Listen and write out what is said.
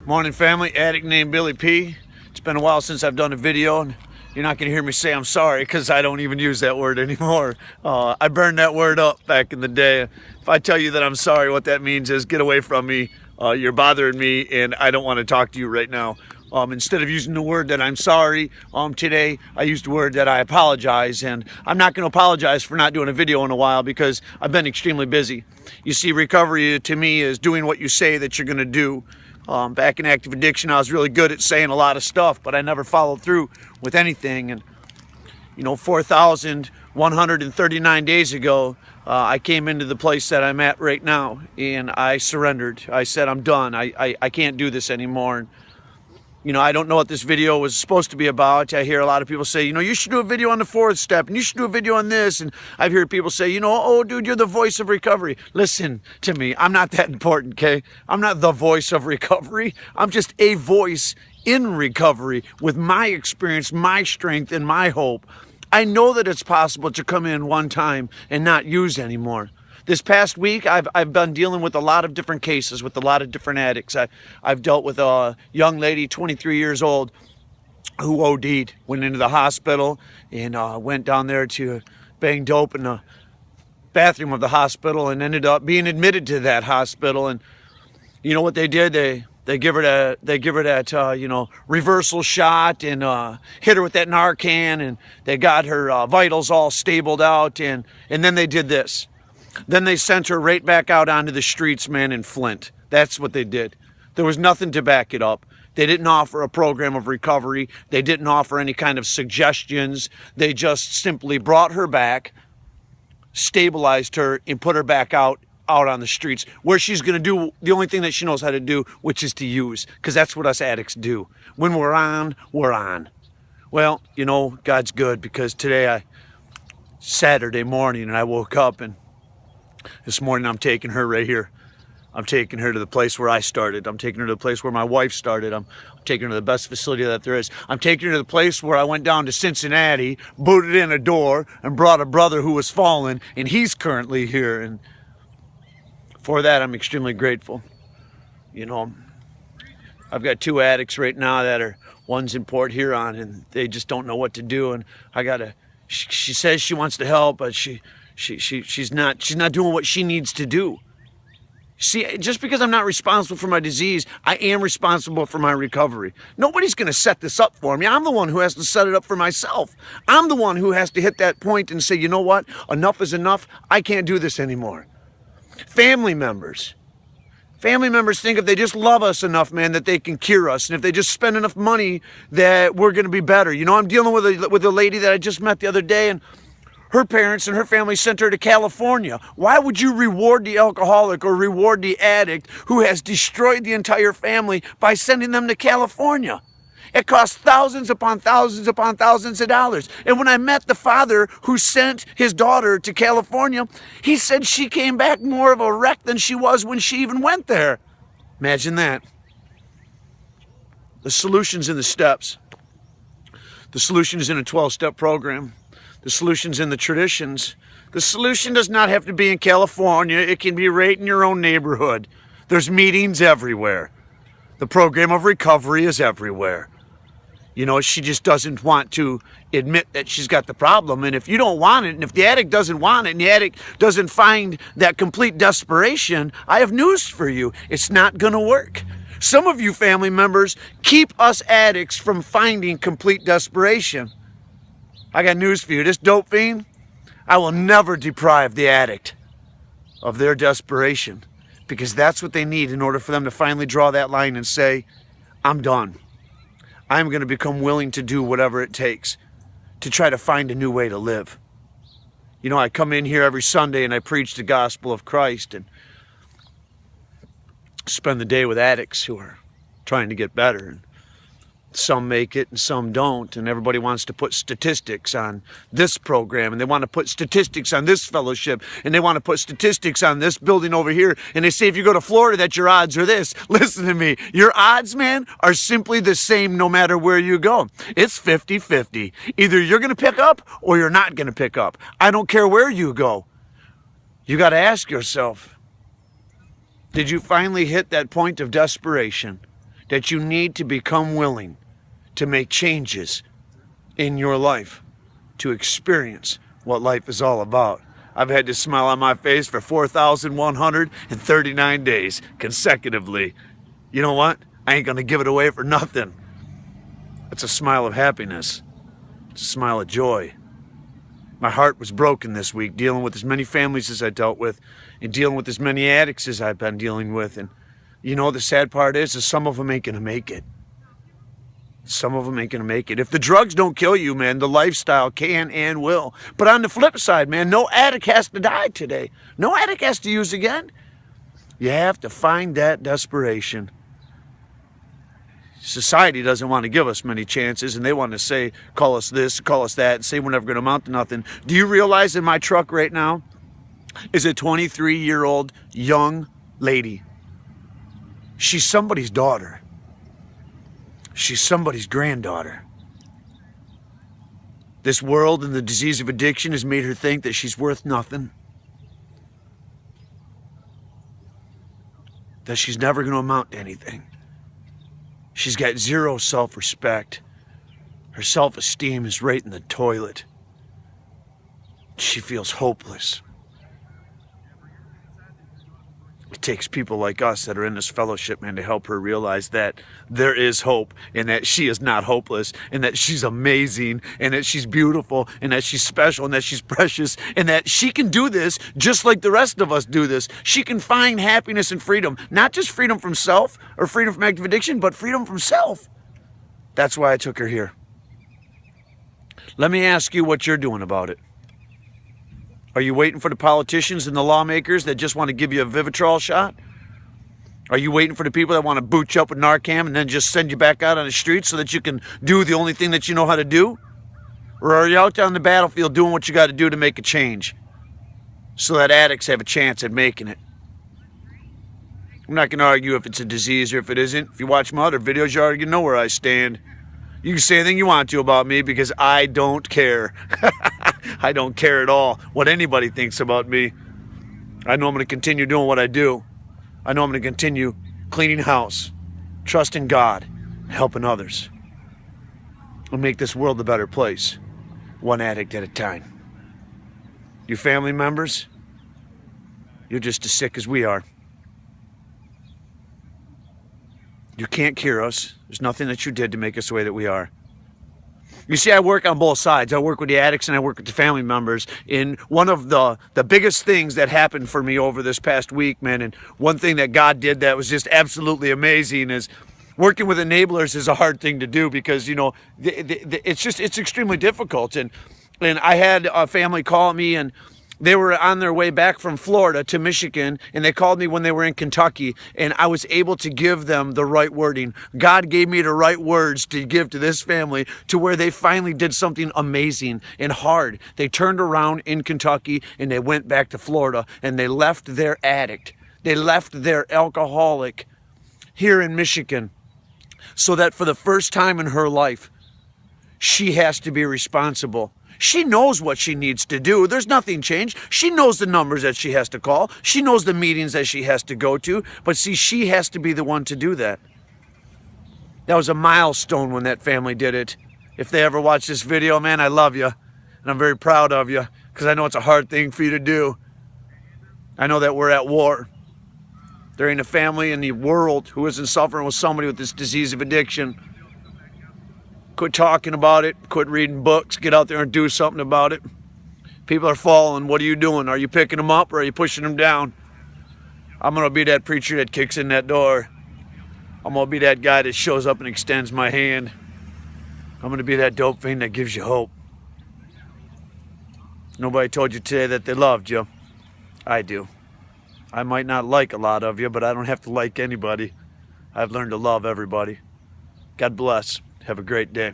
Morning, family. Addict named Billy P. It's been a while since I've done a video, and you're not going to hear me say I'm sorry because I don't even use that word anymore. I burned that word up back in the day. If I tell you that I'm sorry, what that means is get away from me. You're bothering me, and I don't want to talk to you right now. Instead of using the word that I'm sorry, today I used the word that I apologize, and I'm not going to apologize for not doing a video in a while because I've been extremely busy. You see, recovery to me is doing what you say that you're going to do. Back in active addiction, I was really good at saying a lot of stuff, but I never followed through with anything. And 4,139 days ago, I came into the place that I'm at right now, and I surrendered. I said, I'm done. I can't do this anymore. And, I don't know what this video was supposed to be about. I hear a lot of people say, you should do a video on the fourth step, and you should do a video on this. And I've heard people say, oh, dude, you're the voice of recovery. Listen to me. I'm not that important, okay? I'm not the voice of recovery. I'm just a voice in recovery with my experience, my strength, and my hope. I know that it's possible to come in one time and not use anymore. This past week, I've been dealing with a lot of different cases with a lot of different addicts. I've dealt with a young lady, 23 years old, who OD'd, went into the hospital, and went down there to bang dope in the bathroom of the hospital and ended up being admitted to that hospital. And you know what they did? They give her that reversal shot and hit her with that Narcan, and they got her vitals all stabled out, and then they did this. Then they sent her right back out onto the streets, man, in Flint. That's what they did. There was nothing to back it up. They didn't offer a program of recovery. They didn't offer any kind of suggestions. They just simply brought her back, stabilized her, and put her back out on the streets where she's going to do the only thing that she knows how to do, which is to use, because that's what us addicts do. When we're on, we're on. Well, God's good, because today, Saturday morning, and I woke up, and this morning I'm taking her right here. I'm taking her to the place where I started. I'm taking her to the place where my wife started. I'm taking her to the best facility that there is. I'm taking her to the place where I went down to Cincinnati, booted in a door, and brought a brother who was fallen, and he's currently here. And for that, I'm extremely grateful. I've got two addicts right now that are, one's in Port Huron, and they just don't know what to do. And she says she wants to help, but she's not doing what she needs to do. See, just because I'm not responsible for my disease, I am responsible for my recovery. Nobody's going to set this up for me. I'm the one who has to set it up for myself. I'm the one who has to hit that point and say, you know what? Enough is enough. I can't do this anymore. Family members think if they just love us enough, man, that they can cure us. And if they just spend enough money, that we're going to be better. I'm dealing with a lady that I just met the other day, and her parents and her family sent her to California. Why would you reward the alcoholic or reward the addict who has destroyed the entire family by sending them to California? It costs thousands upon thousands upon thousands of dollars. And when I met the father who sent his daughter to California, he said she came back more of a wreck than she was when she even went there. Imagine that. The solution's in the steps. The solution is in a 12-step program. The solution's in the traditions. The solution does not have to be in California. It can be right in your own neighborhood. There's meetings everywhere. The program of recovery is everywhere. She just doesn't want to admit that she's got the problem. And if you don't want it, and if the addict doesn't want it, and the addict doesn't find that complete desperation, I have news for you. It's not going to work. Some of you family members keep us addicts from finding complete desperation. I got news for you. This dope fiend, I will never deprive the addict of their desperation, because that's what they need in order for them to finally draw that line and say, I'm done. I'm going to become willing to do whatever it takes to try to find a new way to live. I come in here every Sunday and I preach the gospel of Christ and spend the day with addicts who are trying to get better. And some make it and some don't, and everybody wants to put statistics on this program, and they want to put statistics on this fellowship, and they want to put statistics on this building over here, and they say if you go to Florida that your odds are this. Listen to me, your odds, man, are simply the same no matter where you go. It's 50-50. Either you're going to pick up or you're not going to pick up. I don't care where you go. You got to ask yourself, did you finally hit that point of desperation? that you need to become willing to make changes in your life to experience what life is all about. I've had this smile on my face for 4,139 days consecutively. You know what? I ain't gonna give it away for nothing. It's a smile of happiness. It's a smile of joy. My heart was broken this week dealing with as many families as I dealt with and dealing with as many addicts as I've been dealing with. And you know, the sad part is some of them ain't gonna make it. Some of them ain't gonna make it. If the drugs don't kill you, man, the lifestyle can and will. But on the flip side, man, no addict has to die today. No addict has to use again. You have to find that desperation. Society doesn't want to give us many chances, and they want to say, call us this, call us that, and say we're never going to amount to nothing. Do you realize in my truck right now is a 23-year-old young lady? She's somebody's daughter. She's somebody's granddaughter. This world and the disease of addiction has made her think that she's worth nothing. That she's never going to amount to anything. She's got zero self-respect. Her self-esteem is right in the toilet. She feels hopeless. It takes people like us that are in this fellowship, man, to help her realize that there is hope and that she is not hopeless and that she's amazing and that she's beautiful and that she's special and that she's precious and that she can do this just like the rest of us do this. She can find happiness and freedom, not just freedom from self or freedom from active addiction, but freedom from self. That's why I took her here. Let me ask you what you're doing about it. Are you waiting for the politicians and the lawmakers that just want to give you a Vivitrol shot? Are you waiting for the people that want to boot you up with Narcan and then just send you back out on the streets so that you can do the only thing that you know how to do? Or are you out there on the battlefield doing what you got to do to make a change so that addicts have a chance at making it? I'm not going to argue if it's a disease or if it isn't. If you watch my other videos, you already know where I stand. You can say anything you want to about me because I don't care. I don't care at all what anybody thinks about me. I know I'm going to continue doing what I do. I know I'm going to continue cleaning house, trusting God, and helping others. And make this world a better place, one addict at a time. You family members, you're just as sick as we are. You can't cure us. There's nothing that you did to make us the way that we are. You see, I work on both sides. I work with the addicts and I work with the family members. And one of the biggest things that happened for me over this past week, man, and one thing that God did that was just absolutely amazing is working with enablers is a hard thing to do because, you know, it's extremely difficult. And I had a family call me and they were on their way back from Florida to Michigan, and they called me when they were in Kentucky, and I was able to give them the right wording. God gave me the right words to give to this family to where they finally did something amazing and hard. They turned around in Kentucky, and they went back to Florida, and they left their addict. They left their alcoholic here in Michigan so that for the first time in her life, she has to be responsible. She knows what she needs to do. There's nothing changed. She knows the numbers that she has to call. She knows the meetings that she has to go to. But see, she has to be the one to do that. That was a milestone when that family did it. If they ever watch this video, man, I love you. And I'm very proud of you because I know it's a hard thing for you to do. I know that we're at war. There ain't a family in the world who isn't suffering with somebody with this disease of addiction. Quit talking about it. Quit reading books. Get out there and do something about it. People are falling. What are you doing? Are you picking them up or are you pushing them down? I'm going to be that preacher that kicks in that door. I'm going to be that guy that shows up and extends my hand. I'm going to be that dope fiend that gives you hope. Nobody told you today that they loved you. I do. I might not like a lot of you, but I don't have to like anybody. I've learned to love everybody. God bless. Have a great day.